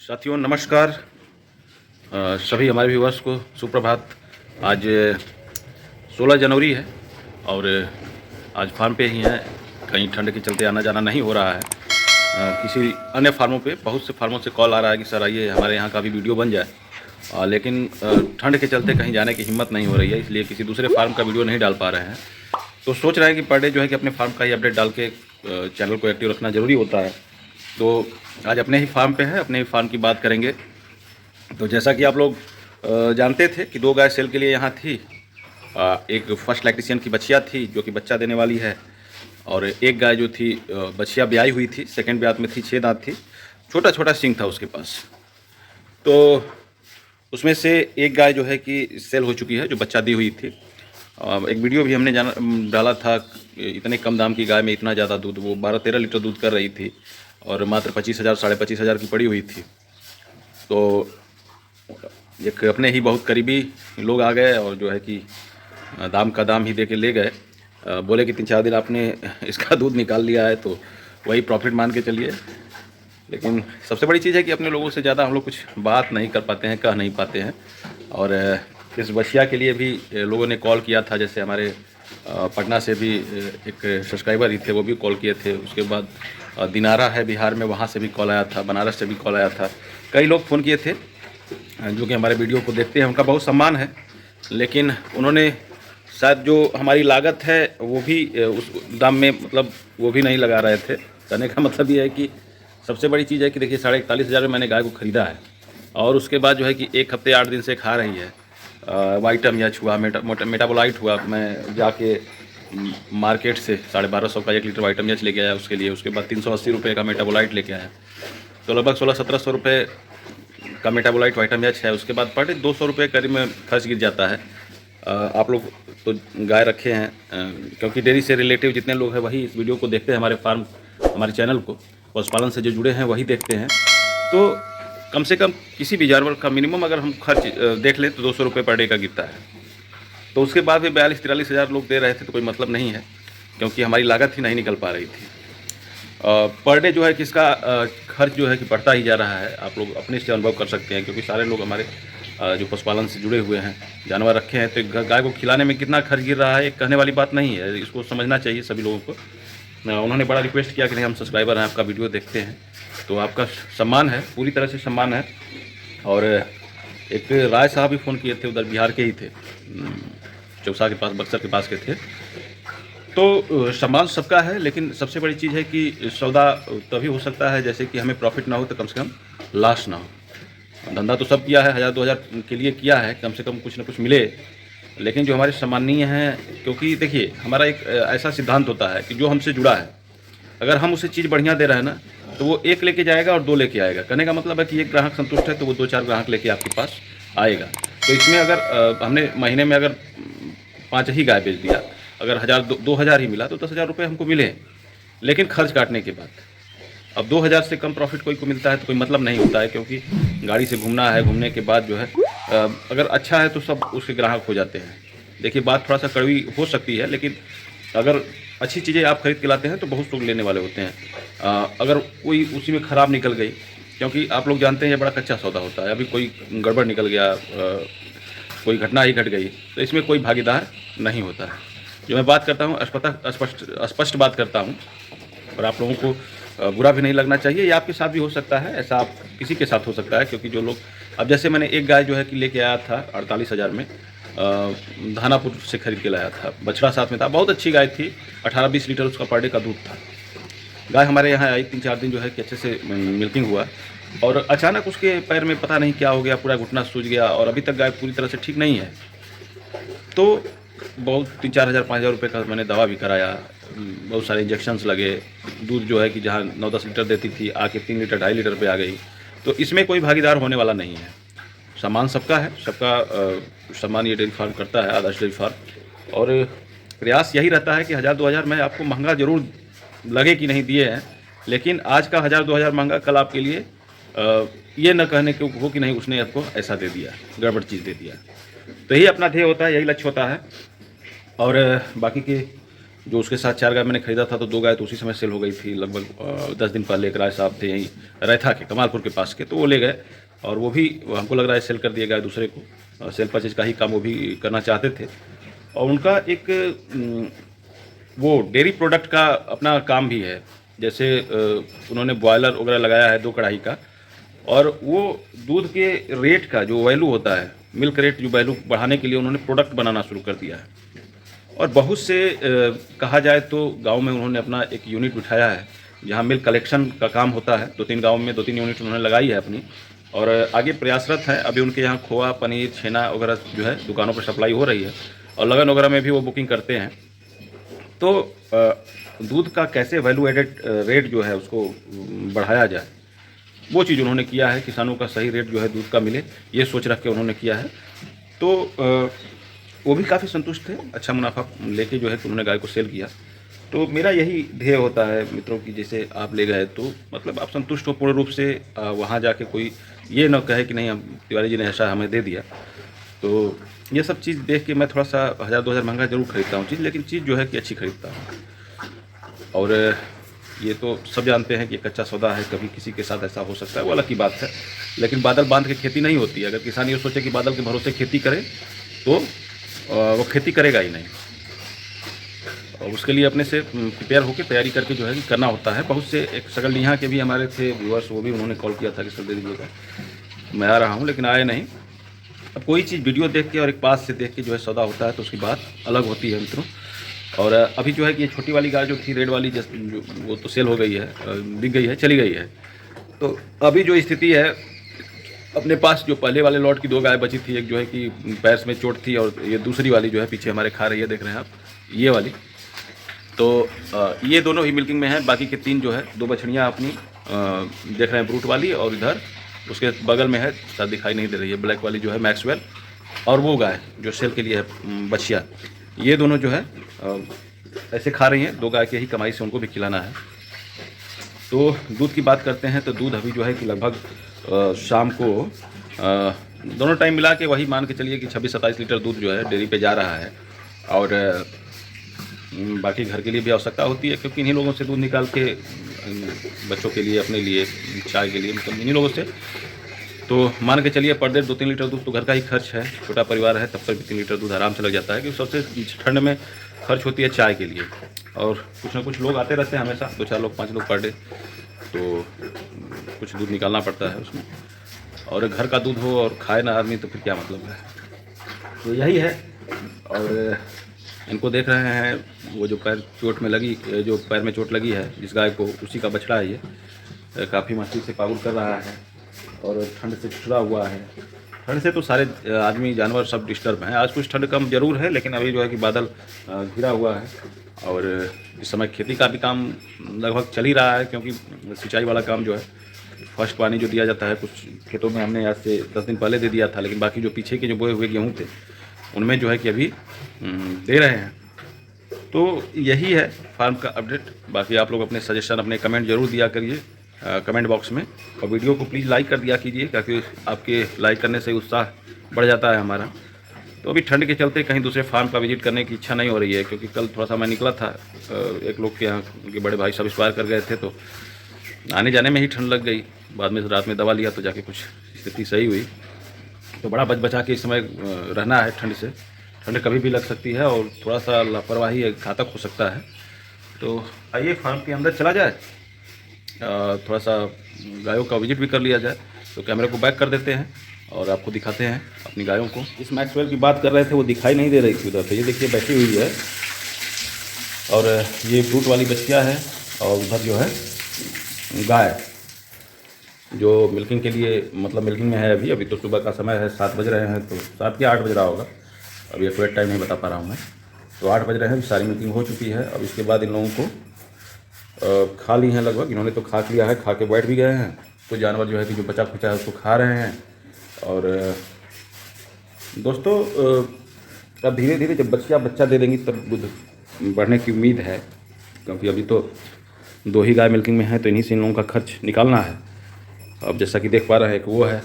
साथियों नमस्कार। सभी हमारे व्यूअर्स को सुप्रभात। आज 16 जनवरी है और आज फार्म पे ही हैं। कहीं ठंड के चलते आना जाना नहीं हो रहा है। किसी अन्य फार्मों पे बहुत से फार्मों से कॉल आ रहा है कि सर आइए हमारे यहाँ का भी वीडियो बन जाए, लेकिन ठंड के चलते कहीं जाने की हिम्मत नहीं हो रही है, इसलिए किसी दूसरे फार्म का वीडियो नहीं डाल पा रहे हैं। तो सोच रहे हैं कि पर डे जो है कि अपने फार्म का ही अपडेट डाल के चैनल को एक्टिव रखना ज़रूरी होता है। तो आज अपने ही फार्म पे है, अपने ही फार्म की बात करेंगे। तो जैसा कि आप लोग जानते थे कि 2 गाय सेल के लिए यहाँ थी। एक फर्स्ट लैक्टेशियन की बछिया थी जो कि बच्चा देने वाली है, और एक गाय जो थी बछिया ब्याई हुई थी, सेकंड ब्यात में थी, 6 दांत थी, छोटा छोटा सींग था उसके पास। तो उसमें से एक गाय जो है कि सेल हो चुकी है जो बच्चा दी हुई थी। एक वीडियो भी हमने डाला था, इतने कम दाम की गाय में इतना ज़्यादा दूध, वो 12-13 लीटर दूध कर रही थी और मात्र 25,000 25,500 की पड़ी हुई थी। तो एक अपने ही बहुत करीबी लोग आ गए और जो है कि दाम का दाम ही दे के ले गए। बोले कि 3-4 दिन आपने इसका दूध निकाल लिया है तो वही प्रॉफिट मान के चलिए। लेकिन सबसे बड़ी चीज़ है कि अपने लोगों से ज़्यादा हम लोग कुछ बात नहीं कर पाते हैं, कह नहीं पाते हैं। और इस बछिया के लिए भी लोगों ने कॉल किया था, जैसे हमारे पटना से भी एक सब्सक्राइबर ही थे, वो भी कॉल किए थे। उसके बाद दिनारा है बिहार में, वहाँ से भी कॉल आया था, बनारस से भी कॉल आया था। कई लोग फ़ोन किए थे जो कि हमारे वीडियो को देखते हैं, उनका बहुत सम्मान है। लेकिन उन्होंने शायद जो हमारी लागत है वो भी उस दाम में, मतलब वो भी नहीं लगा रहे थे। कहने का मतलब ये है कि सबसे बड़ी चीज़ है कि देखिए 41,500 में मैंने गाय को ख़रीदा है और उसके बाद जो है कि 1 हफ्ते 8 दिन से खा रही है। वाइटम या हुआ, मेटाबोलाइट हुआ, मैं जाके मार्केट से 1250 का 1 लीटर वाइटम एच लेके आया उसके लिए। उसके बाद 380 रुपये का मेटाबोलाइट लेके आया, तो लगभग 1600-1700 रुपये का मेटाबोलाइट वाइटम एच है। उसके बाद पर डे 200 रुपये करीब में खर्च गिर जाता है। आप लोग तो गाय रखे हैं, क्योंकि डेयरी से रिलेटिव जितने लोग हैं वही इस वीडियो को देखते हैं, हमारे फार्म, हमारे चैनल को, पशुपालन से जो जुड़े हैं वही देखते हैं। तो कम से कम किसी भी जानवर का मिनिमम अगर हम खर्च देख लें तो 200 रुपये पर डे का गिरता है। तो उसके बाद भी 42-43 हज़ार लोग दे रहे थे, तो कोई मतलब नहीं है, क्योंकि हमारी लागत ही नहीं निकल पा रही थी। पर डे जो है कि इसका खर्च जो है कि बढ़ता ही जा रहा है। आप लोग अपने से अनुभव कर सकते हैं, क्योंकि सारे लोग हमारे जो पशुपालन से जुड़े हुए हैं, जानवर रखे हैं, तो गाय को खिलाने में कितना खर्च गिर रहा है एक कहने वाली बात नहीं है। इसको समझना चाहिए सभी लोगों को। उन्होंने बड़ा रिक्वेस्ट किया कि नहीं, हम सब्सक्राइबर हैं, आपका वीडियो देखते हैं, तो आपका सम्मान है, पूरी तरह से सम्मान है। और एक राय साहब भी फ़ोन किए थे, उधर बिहार के ही थे, चौसा के पास, बक्सर के पास के थे। तो सम्मान सबका है, लेकिन सबसे बड़ी चीज़ है कि सौदा तभी हो सकता है जैसे कि हमें प्रॉफिट ना हो तो कम से कम लॉस ना हो। धंधा तो सब किया है, 1000-2000 के लिए किया है, कम से कम कुछ ना कुछ मिले। लेकिन जो हमारे सम्माननीय हैं, क्योंकि देखिए हमारा एक ऐसा सिद्धांत होता है कि जो हमसे जुड़ा है, अगर हम उसे चीज़ बढ़िया दे रहे हैं ना, तो वो 1 लेके जाएगा और 2 लेके आएगा। कहने का मतलब है कि एक ग्राहक संतुष्ट है तो वो 2-4 ग्राहक लेके आपके पास आएगा। तो इसमें अगर हमने महीने में अगर 5 ही गाय बेच दिया, अगर 2,000 ही मिला तो 10,000 रुपये हमको मिले, लेकिन खर्च काटने के बाद। अब 2,000 से कम प्रॉफिट कोई को मिलता है तो कोई मतलब नहीं होता है, क्योंकि गाड़ी से घूमना है, घूमने के बाद जो है अगर अच्छा है तो सब उसके ग्राहक हो जाते हैं। देखिए बात थोड़ा सा कड़वी हो सकती है, लेकिन अगर अच्छी चीज़ें आप खरीद के लाते हैं तो बहुत लोग लेने वाले होते हैं। अगर कोई उसी में ख़राब निकल गई, क्योंकि आप लोग जानते हैं ये बड़ा कच्चा सौदा होता है, अभी कोई गड़बड़ निकल गया, कोई घटना ही घट गई, तो इसमें कोई भागीदार नहीं होता है। जो मैं बात करता हूँ स्पष्ट बात करता हूँ, और आप लोगों को बुरा भी नहीं लगना चाहिए। ये आपके साथ भी हो सकता है, ऐसा आप किसी के साथ हो सकता है, क्योंकि जो लोग, अब जैसे मैंने एक गाय जो है कि लेके आया था 48,000 में, धानापुर से खरीद के लाया था, बछड़ा साथ में था, बहुत अच्छी गाय थी, 18-20 लीटर उसका पर डे का दूध था। गाय हमारे यहाँ आई, 3-4 दिन जो है कि अच्छे से मिल्किंग हुआ, और अचानक उसके पैर में पता नहीं क्या हो गया, पूरा घुटना सूज गया, और अभी तक गाय पूरी तरह से ठीक नहीं है। तो बहुत 3-4 हज़ार 5,000 रुपये का मैंने दवा भी कराया, बहुत सारे इंजेक्शन्स लगे। दूध जो है कि जहाँ 9-10 लीटर देती थी आके 3 लीटर 2.5 लीटर पे आ गई। तो इसमें कोई भागीदार होने वाला नहीं है, सामान सबका है, सबका सम्मान ये डेयरी फार्म करता है, आदर्श डेयरी फार्म। और प्रयास यही रहता है कि 1000-2000 में आपको महंगा ज़रूर लगे कि नहीं दिए हैं, लेकिन आज का 1000-2000 महंगा कल आपके लिए ये न कहने के हो कि नहीं उसने आपको ऐसा दे दिया, गड़बड़ चीज़ दे दिया। तो यही अपना ध्येय होता है, यही लक्ष्य होता है। और बाकी के जो उसके साथ 4 गाय मैंने खरीदा था, तो 2 गाय तो उसी समय सेल हो गई थी। लगभग 10 दिन पहले एक राय साहब थे यहीं रैथा के, कमालपुर के पास के, तो वो ले गए और वो भी हमको लग रहा है सेल कर दिए गाय दूसरे को। सेल परचेज का ही काम वो भी करना चाहते थे। और उनका एक वो डेयरी प्रोडक्ट का अपना काम भी है। जैसे उन्होंने बॉयलर वगैरह लगाया है 2 कढ़ाई का, और वो दूध के रेट का जो वैल्यू होता है, मिल्क रेट जो वैल्यू बढ़ाने के लिए उन्होंने प्रोडक्ट बनाना शुरू कर दिया है। और बहुत से कहा जाए तो गांव में उन्होंने अपना एक यूनिट बिठाया है जहां मिल्क कलेक्शन का काम होता है। 2-3 गाँव में 2-3 यूनिट उन्होंने लगाई है अपनी, और आगे प्रयासरत है। अभी उनके यहाँ खोआ, पनीर, छेना वगैरह जो है दुकानों पर सप्लाई हो रही है, और लगन वगैरह में भी वो बुकिंग करते हैं। तो दूध का कैसे वैल्यू एडेड रेट जो है उसको बढ़ाया जाए, वो चीज़ उन्होंने किया है। किसानों का सही रेट जो है दूध का मिले, ये सोच रख के उन्होंने किया है। तो वो भी काफ़ी संतुष्ट थे, अच्छा मुनाफा लेके जो है कि उन्होंने गाय को सेल किया। तो मेरा यही ध्येय होता है मित्रों की, जैसे आप ले गए तो मतलब आप संतुष्ट हो पूर्ण रूप से, वहाँ जाके कोई ये ना कहे कि नहीं हम तिवारी जी ने ऐसा हमें दे दिया। तो ये सब चीज़ देख के मैं थोड़ा सा 1000-2000 महंगा जरूर खरीदता हूँ चीज़, लेकिन चीज़ जो है कि अच्छी खरीदता हूँ। और ये तो सब जानते हैं कि कच्चा सौदा है, कभी किसी के साथ ऐसा हो सकता है, वो अलग की बात है। लेकिन बादल बांध के खेती नहीं होती है। अगर किसान ये सोचे कि बादल के भरोसे खेती करे तो वो खेती करेगा ही नहीं। और उसके लिए अपने से प्रिपेयर होकर तैयारी करके जो है कि करना होता है। बहुत से एक सगलडीहा के भी हमारे थे व्यूअर्स, वो भी उन्होंने कॉल किया था कि सर दे दीजिएगा, मैं आ रहा हूँ, लेकिन आए नहीं। अब कोई चीज़ वीडियो देख के और एक पास से देख के जो है सौदा होता है तो उसकी बात अलग होती है मित्रों। और अभी जो है कि ये छोटी वाली गाय जो थी रेड वाली, जो वो तो सेल हो गई है, बिक गई है, चली गई है। तो अभी जो स्थिति है, अपने पास जो पहले वाले लॉट की 2 गाय बची थी, एक जो है कि पैर में चोट थी, और ये दूसरी वाली जो है पीछे हमारे खा रही है, देख रहे हैं आप, ये वाली। तो ये दोनों ही मिल्किंग में हैं। बाकी के 3 जो है 2 बछड़ियाँ अपनी देख रहे हैं, ब्रूट वाली, और इधर उसके बगल में है, शायद दिखाई नहीं दे रही है, ब्लैक वाली जो है मैक्सवेल, और वो गाय जो सेल के लिए है बछिया। ये दोनों जो है ऐसे खा रही हैं। 2 गाय के ही कमाई से उनको भी खिलाना है। तो दूध की बात करते हैं तो दूध अभी जो है कि लगभग शाम को दोनों टाइम मिला के वही मान के चलिए कि 26-27 लीटर दूध जो है डेयरी पे जा रहा है। और बाकी घर के लिए भी आवश्यकता होती है, क्योंकि इन्हीं लोगों से दूध निकाल के बच्चों के लिए, अपने लिए, चाय के लिए, मतलब इन्हीं लोगों से। तो मान के चलिए पर डे 2-3 लीटर दूध तो घर का ही खर्च है। छोटा परिवार है तब पर भी 3 लीटर दूध आराम से लग जाता है, क्योंकि सबसे ठंड में खर्च होती है चाय के लिए। और कुछ ना कुछ लोग आते रहते हैं हमेशा, 2-4 लोग, 5 लोग पर डे, तो कुछ दूध निकालना पड़ता है उसमें। और घर का दूध हो और खाए ना आदमी तो फिर क्या मतलब है। तो यही है। और इनको देख रहे हैं, वो जो पैर चोट में लगी, जो पैर में चोट लगी है जिस गाय को, उसी का बछड़ा है ये। काफ़ी मस्ती से पागुल कर रहा है और ठंड से छुड़ा हुआ है। ठंड से तो सारे आदमी जानवर सब डिस्टर्ब हैं। आज कुछ ठंड कम जरूर है, लेकिन अभी जो है कि बादल घिरा हुआ है। और इस समय खेती का भी काम लगभग चल ही रहा है, क्योंकि सिंचाई वाला काम जो है, फर्स्ट पानी जो दिया जाता है, कुछ खेतों में हमने आज से 10 दिन पहले दे दिया था, लेकिन बाकी जो पीछे के जो बोए हुए गेहूँ थे उनमें जो है कि अभी दे रहे हैं। तो यही है फार्म का अपडेट। बाकी आप लोग अपने सजेशन, अपने कमेंट जरूर दिया करिए कमेंट बॉक्स में, और वीडियो को प्लीज़ लाइक कर दिया कीजिए, ताकि आपके लाइक करने से उत्साह बढ़ जाता है हमारा। तो अभी ठंड के चलते कहीं दूसरे फार्म का विजिट करने की इच्छा नहीं हो रही है, क्योंकि कल थोड़ा सा मैं निकला था, एक लोग के यहाँ, उनके बड़े भाई सब एक्सपायर कर गए थे, तो आने जाने में ही ठंड लग गई। बाद में रात में दवा लिया तो जाके कुछ स्थिति सही हुई। तो बड़ा बच बचा के इस समय रहना है ठंड से। ठंड कभी भी लग सकती है, और थोड़ा सा लापरवाही घातक हो सकता है। तो आइए फार्म के अंदर चला जाए, थोड़ा सा गायों का विजिट भी कर लिया जाए। तो कैमरे को बैक कर देते हैं और आपको दिखाते हैं अपनी गायों को। इस मैक्सवेल की बात कर रहे थे, वो दिखाई नहीं दे रही थी उधर से, ये देखिए बैठी हुई है। और ये फ्रूट वाली बच्चियाँ है, और उधर जो है गाय जो मिल्किंग के लिए, मतलब मिल्किंग में है अभी तो सुबह का समय है, 7 बज रहे हैं, तो 7 या 8 बज रहा होगा, अभी एक्यूरेट टाइम नहीं बता पा रहा हूँ मैं। तो 8 बज रहे हैं, सारी मिल्किंग हो चुकी है। अब इसके बाद इन लोगों को खा ली हैं लगभग, इन्होंने तो खा लिया है, खा के बैठ भी गए हैं। तो जानवर जो है कि जो बचा खुचा है उसको खा रहे हैं। और दोस्तों अब धीरे धीरे जब बच्चा दे देंगी तब दूध बढ़ने की उम्मीद है, क्योंकि अभी तो 2 ही गाय मिल्किंग में है, तो इन्हीं से इन लोगों का खर्च निकालना है। अब जैसा कि देख पा रहे हैं कि वो है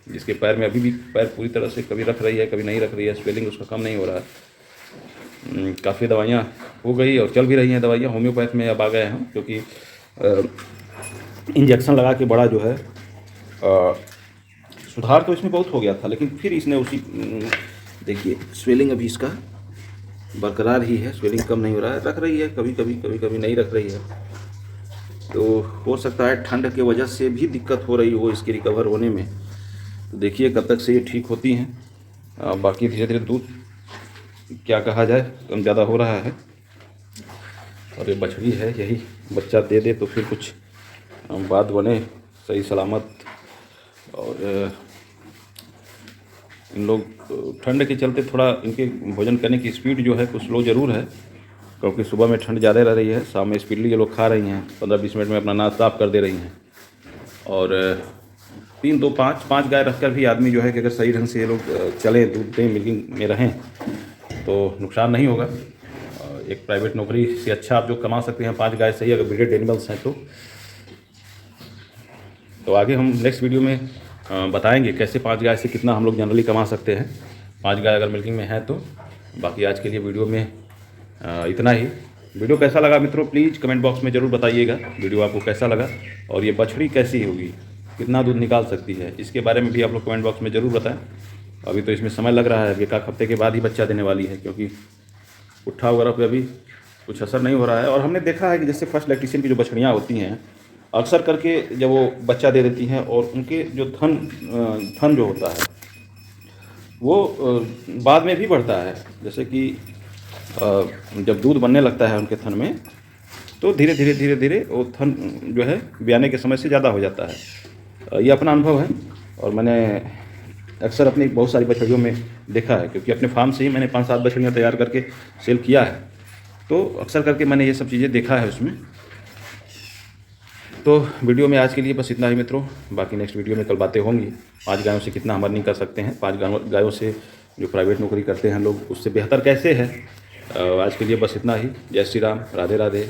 जिसके पैर में अभी भी पैर पूरी तरह से कभी रख रही है, कभी नहीं रख रही है, स्वेलिंग उसका कम नहीं हो रहा है। काफ़ी दवाइयाँ हो गई और चल भी रही हैं दवाइयाँ। होम्योपैथ में अब आ गए हम, क्योंकि इंजेक्शन लगा के बड़ा जो है सुधार तो इसमें बहुत हो गया था, लेकिन फिर इसने उसी देखिए स्वेलिंग अभी इसका बरकरार ही है, स्वेलिंग कम नहीं हो रहा है, रख रही है कभी कभी नहीं रख रही है। तो हो सकता है ठंड के वजह से भी दिक्कत हो रही हो इसकी रिकवर होने में। तो देखिए कब तक से ये ठीक होती हैं। बाकी धीरे धीरे दूध क्या कहा जाए कम ज़्यादा हो रहा है। और ये बछड़ी है, यही बच्चा दे दे तो फिर कुछ बात बने सही सलामत। और इन लोग ठंड के चलते थोड़ा इनके भोजन करने की स्पीड जो है कुछ स्लो ज़रूर है, क्योंकि सुबह में ठंड ज़्यादा रह रही है, शाम में स्पीडली ये लोग खा रही हैं, 15-20 मिनट में अपना नाश साफ कर दे रही हैं। और 3-2-5 गाय रखकर भी आदमी जो है कि अगर सही ढंग से ये लोग चलें, दूध दें, मिल्किंग में रहें तो नुकसान नहीं होगा। एक प्राइवेट नौकरी से अच्छा आप जो कमा सकते हैं 5 गाय से ही, अगर ब्रीडेड एनिमल्स हैं तो आगे हम नेक्स्ट वीडियो में बताएंगे कैसे 5 गाय से कितना हम लोग जनरली कमा सकते हैं, 5 गाय अगर मिल्किंग में है तो। बाकी आज के लिए वीडियो में इतना ही। वीडियो कैसा लगा मित्रों प्लीज़ कमेंट बॉक्स में ज़रूर बताइएगा, वीडियो आपको कैसा लगा और ये बछड़ी कैसी होगी, कितना दूध निकाल सकती है, इसके बारे में भी आप लोग कमेंट बॉक्स में ज़रूर बताएं। अभी तो इसमें समय लग रहा है, 1 हफ्ते के बाद ही बच्चा देने वाली है, क्योंकि पुट्ठा वगैरह पे अभी कुछ असर नहीं हो रहा है। और हमने देखा है कि जैसे फर्स्ट लैक्टेशन की जो बछड़ियाँ होती हैं, अक्सर करके जब वो बच्चा दे देती हैं और उनके जो थन जो होता है वो बाद में भी बढ़ता है। जैसे कि जब दूध बनने लगता है उनके थन में तो धीरे धीरे वो थन जो है ब्याने के समय से ज़्यादा हो जाता है। ये अपना अनुभव है और मैंने अक्सर अपनी बहुत सारी बछड़ियों में देखा है, क्योंकि अपने फार्म से ही मैंने 5-7 बछड़ियाँ तैयार करके सेल किया है, तो अक्सर करके मैंने ये सब चीज़ें देखा है उसमें। तो वीडियो में आज के लिए बस इतना ही मित्रों, बाकी नेक्स्ट वीडियो में कल बातें होंगी। 5 गायों से कितना हम अर्निंग कर सकते हैं, 5 गायों से जो प्राइवेट नौकरी करते हैं लोग उससे बेहतर कैसे है। आज के लिए बस इतना ही। जय श्री राम, राधे राधे।